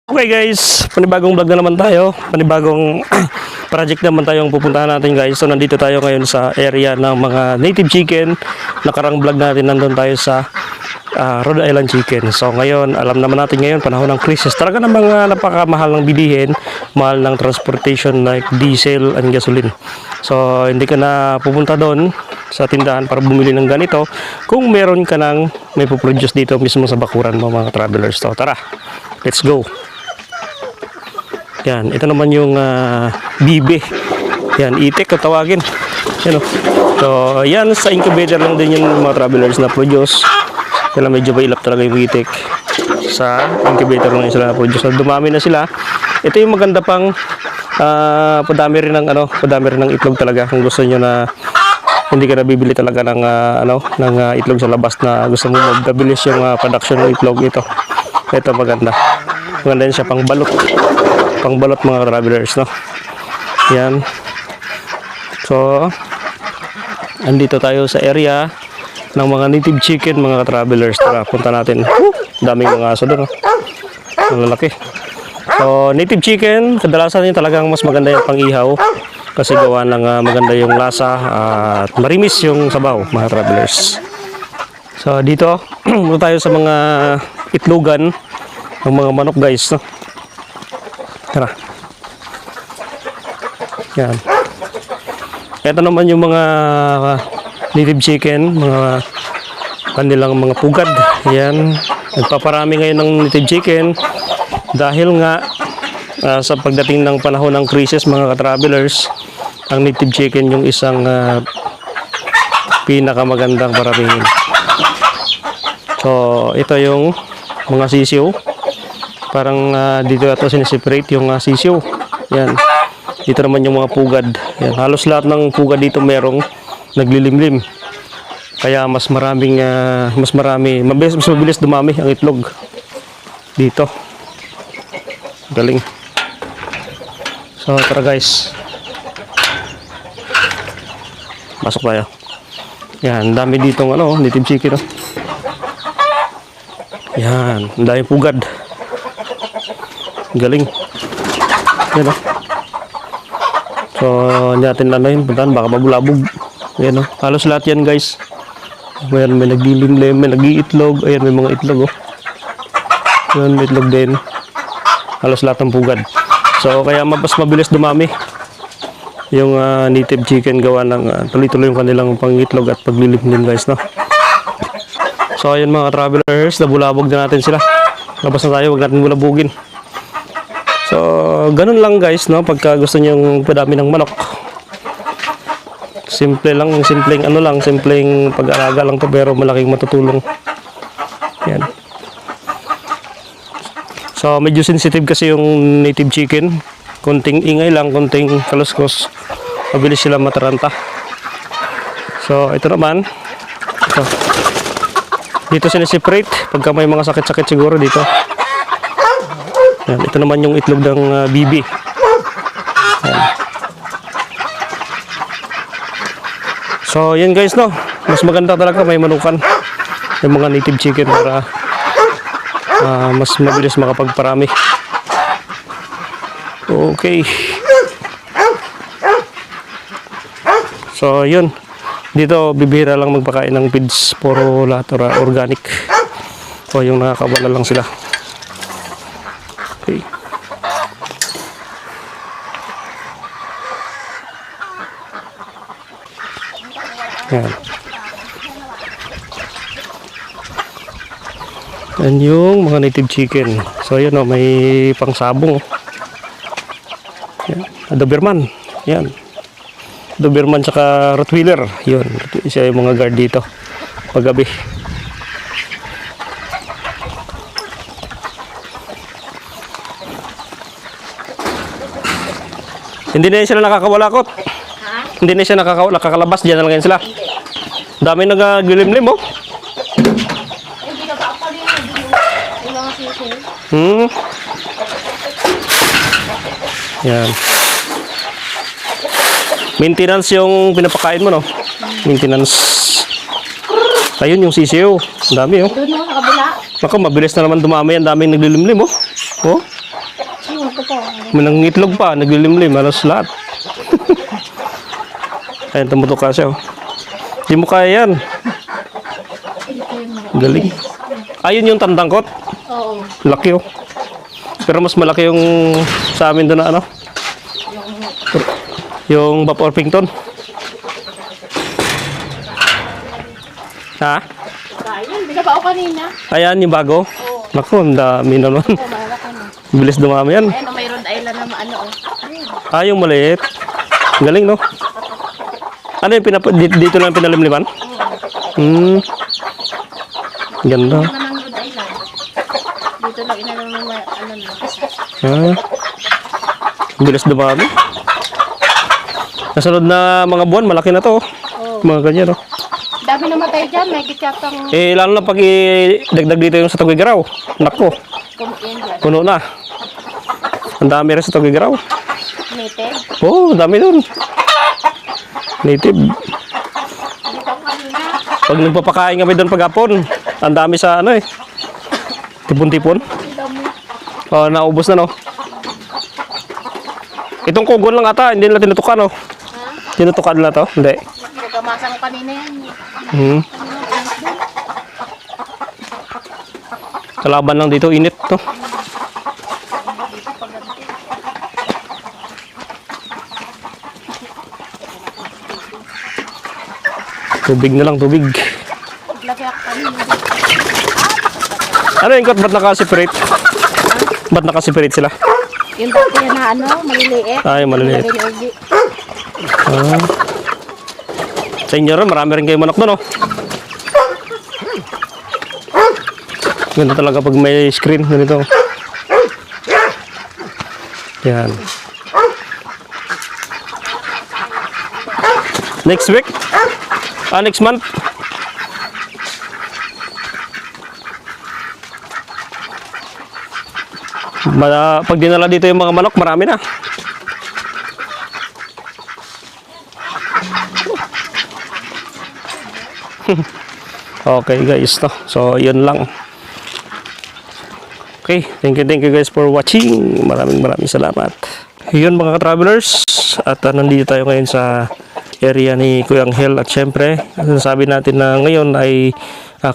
Okay guys, panibagong vlog na naman tayo. Panibagong project naman tayong pupuntahan natin guys. So nandito tayo ngayon sa area ng mga native chicken. Nakarang vlog natin nandun tayo sa Rhode Island Chicken. So ngayon, alam naman natin ngayon, panahon ng crisis. Talaga namang napakamahal ng bilihin. Mahal ng transportation like diesel and gasoline. So hindi ka na pupunta doon sa tindahan para bumili ng ganito kung meron ka ng may puproduce dito mismo sa bakuran mo mga travelers. So tara, let's go. Yan, ito naman yung bibe. Yan, itik kung tawagin. Yan, so, yan, sa incubator lang din yung mga travelers na produce. Kaya medyo mailap talaga yung itik. Sa incubator lang yung sila na produce. So, dumami na sila. Ito yung maganda pang padami rin ng itlog talaga. Kung gusto nyo na hindi ka nabibili talaga ng itlog sa labas na gusto mo magdabilis yung production ng itlog ito. Ito maganda. Maganda yan siya pang balot mga travelers, no? Yan. So, andito tayo sa area ng mga native chicken, mga travelers. Tara, punta natin. Daming mga aso doon, no? Ang lalaki. So, native chicken, kadalasan yun talagang mas maganda yung pang-ihaw kasi gawa ng maganda yung lasa at marimis yung sabaw, mga travelers. So, dito, punta tayo sa mga itlogan ng mga manok, guys, no? Tara. Yan. Ito naman yung mga native chicken, mga kanilang mga pugad. Yan. Nagpaparami ngayon ng native chicken dahil nga sa pagdating ng panahon ng crisis, mga ka-travelers, ang native chicken yung isang pinakamagandang paramingin. So, ito yung mga sisiw. Parang dito ito sineseparate yung sisiw. Yan. Dito naman yung mga pugad. Yan. Halos lahat ng pugad dito merong naglilimlim. Kaya mas mabilis dumami ang itlog dito. Galing. So tara guys. Pasok tayo. Yan, dami ditong native chicken, no? Yan, ang dami pugad. Galing. Yan, o. So, natin yun. Puntahan, baka mabulabog. Yan, o. Halos lahat yan, guys. Ayan, may naglilimlim, may nag-iitlog. Ayan, may mga itlog, o. Ayan, may itlog din. Halos lahat ng pugad. So, kaya mas mabilis dumami yung native chicken gawa ng tuloy-tuloy yung kanilang pangitlog at paglilimlim, guys, no? So, ayun mga travelers, nabulabog na natin sila. Labas na tayo, huwag natin bulabugin. So, ganun lang guys, no? Pagka gusto niyo yung padami ng manok. Simple lang, simpleng pag-alaga lang to pero malaking matutulong. Yan. So, medyo sensitive kasi yung native chicken. Konting ingay lang, konting kaluskos. Mabilis sila mataranta. So, ito naman. Ito. Dito sineseparate pagka may mga sakit-sakit siguro dito. Yan, ito naman yung itlog ng bibi. Yan. So, yan guys, no? Mas maganda talaga may manukan yung mga native chicken para mas mabilis makapagparami. Okay. So, yun. Dito, bibihira lang magpakain ng feeds. Puro lahat organic. O, yung nakakawala lang sila. Okay. Yan. Yan yung mga native chicken. So, yun o, may pangsabong. Yan. Doberman. Yan. Doberman tsaka Rottweiler. Yun. Isa yung mga guard dito. Paggabi. Hindi na sila nakakawalakot. Hindi na siya nakakalabas. Diyan na lang yan sila. Dami nag-gilimlim, oh. Yan. Maintenance yung pinapakain mo, no? Maintenance. Ayun yung sisiyo. Ang dami, oh. Doon, no, sa kabila. Naku, mabilis na naman dumami. Ang daming naglilimlim, oh. Oh. Manang itlog pa, naglilimlim, halos lahat. Ayan, tumutok ka siya. Oh. Di mo kaya yan. Galing. Ayun yung tandangkot. Oo. Laki oh. Pero mas malaki yung sa amin doon na ano. Yung Bob Orpington. Ha? Ayun, binaba ko kanina. Ayan yung bago. Naku, ang dami naman. Oo, malaki na. Bilis dumami yan. Ayun, may Rhode Island na ano. Ayun. Ah, yung maliit. Galing no? Ano yung dito lang pinalimliman? Ganda. Ano ng Rhode Island? Dito lang inalang ng ano na. Ah. Bilis dumami. Nasunod na mga buwan, malaki na to. Oo. Mga ganyan no? Dami namatay dyan, may kityatang Eh, lalo na pag idagdag dito yung sa Tugigaraw. Nako, kumain dyan. puno na. Ang dami rin sa Tugigaraw. Native. Oo, dami dun. Native. Dito ko kanina. Pag nagpapakain kami doon paghapon, ang dami sa ano eh. Tipon-tipon. Ang dami. Oh, naubos na no. Itong kugon lang ata, hindi nila tinutukan no. Ha? Tinutukan nila to? Hindi. Nagkamasa ko kanina yan. Kalaban lang dito, init to. Tubig na lang, tubig. Laki ako kanina. Ano yung ba't naka-separate? Ba't naka-separate sila? Yung dati na ano, maliliit. Ay, maliliit. Yung ugi. Ah. Sa inyo rin, marami rin kayo manok doon, no? Ganda talaga pag may screen, ganito. Yan. Next week? Ah, next month? Pag dinala dito yung mga manok, marami na. Okay guys, no? So yun lang. Okay, thank you guys for watching. Maraming salamat. Yun mga ka-travelers, at nandito tayo ngayon sa area ni Kuya Angel. At syempre, sabi natin na ngayon ay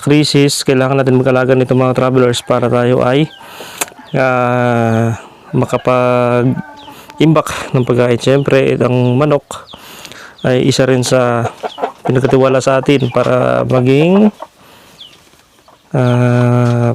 crisis. Kailangan natin mag-alaga nito mga travelers para tayo ay makapag-imbak ng pagkain. Syempre, itong manok ay isa rin sa pinagkatiwala sa atin para maging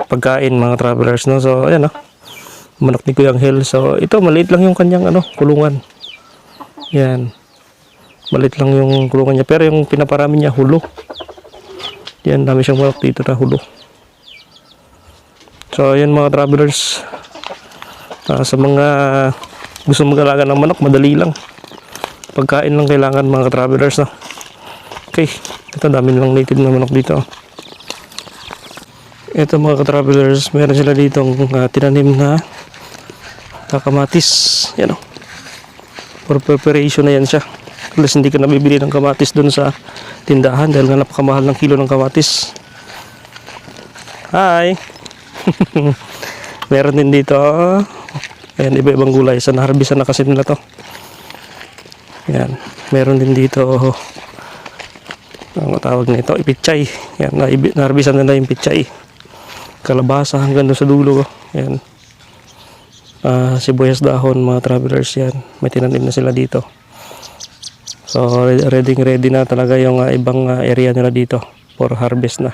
pagkain mga travelers, no? So ayan, no? Manok ni Kuya Angel. So ito, maliit lang yung kanyang kulungan. Yan, maliit lang yung kulungan niya, pero yung pinaparami niya hulo. Yan, dami siyang manok dito na hulo. So ayan mga travelers, sa mga gusto mag-alaga ng manok, madali lang. Pagkain lang kailangan mga travelers, no? Okay, ito dami lang native na manok dito. Ito mga ka-travelers, meron sila dito tinanim na kamatis. Yan o. For preparation na yan siya. Plus hindi ka nabibili ng kamatis dun sa tindahan dahil nga napakamahal ng kilo ng kamatis. Hi! Meron din dito. Ayan, iba-ibang gulay. Sa naharbisan na kasi nila to. Yan. Meron din dito. Ang tawag nito, ipitchay. Yan, naharbisan nila yung pitchay. Kalabasa hanggang doon sa dulo. Yan. Sibuyas dahon mga travelers yan. May tinanim na sila dito. So ready na talaga yung ibang area nila dito for harvest na.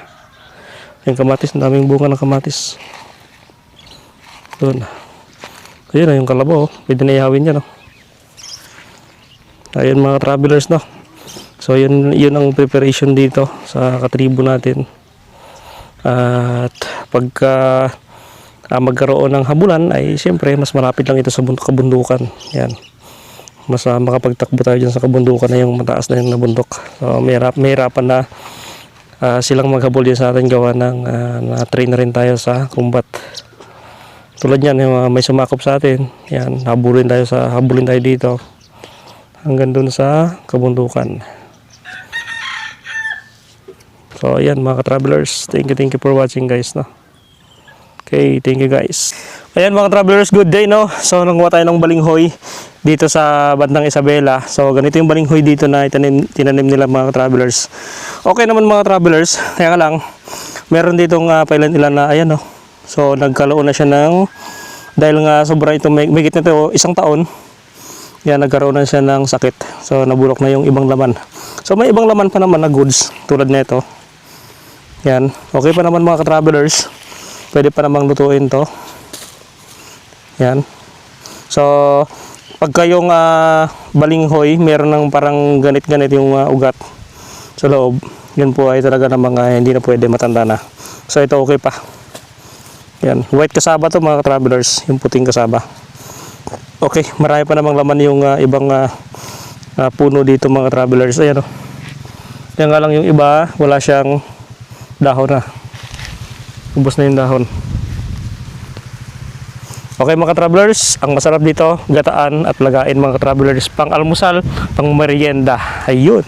Yung kamatis, ang daming bunga ng kamatis. Doon. Ayun na yung kalabaw. Pwede na ihawin yan. Ayun mga travelers, no. So yun ang preparation dito sa katribo natin. At pagka magkaroon ng habulan ay siyempre mas malapit lang ito sa kabundukan. Yan. Mas makapagtakbo tayo dyan sa kabundukan na yung mataas na yung nabundok. So may hirapan na silang maghabol din sa atin gawa ng na-train na rin tayo sa combat. Tulad yan, yung may sumakop sa atin. Yan, habulin tayo dito hanggang dun sa kabundukan. So ayan mga ka-travelers, thank you for watching guys, no. Okay, thank you guys. Ayan mga travelers, good day no. So nanguha tayo ng balinghoy dito sa bandang Isabela. So ganito yung balinghoy dito na tinanim nila mga travelers. Okay naman mga travelers, kaya lang meron ditong pailan-ilan na ayan no. So nagkaroon na siya ng, dahil nga sobra ito may nito 1 taon. Yan, nagkaroon na siya ng sakit. So nabulok na yung ibang laman. So may ibang laman pa naman na goods tulad nito. Yan, okay pa naman mga travelers. Pwede pa namang lutuin to. Yan. So, pagka yung balinghoy, meron ng parang ganit-ganit yung ugat sa loob. Yun po ay talaga ng mga hindi na pwede, matanda na. So, ito okay pa. Yan. White kasaba to mga travelers. Yung puting kasaba. Okay. Marami pa namang laman yung ibang puno dito mga travelers. Ayan o. Yan nga lang yung iba, wala siyang dahon na. Ubos na yung dahon. Okay mga travelers, ang masarap dito, gataan at lagain mga travelers, pang almusal, pang merienda. Ayun.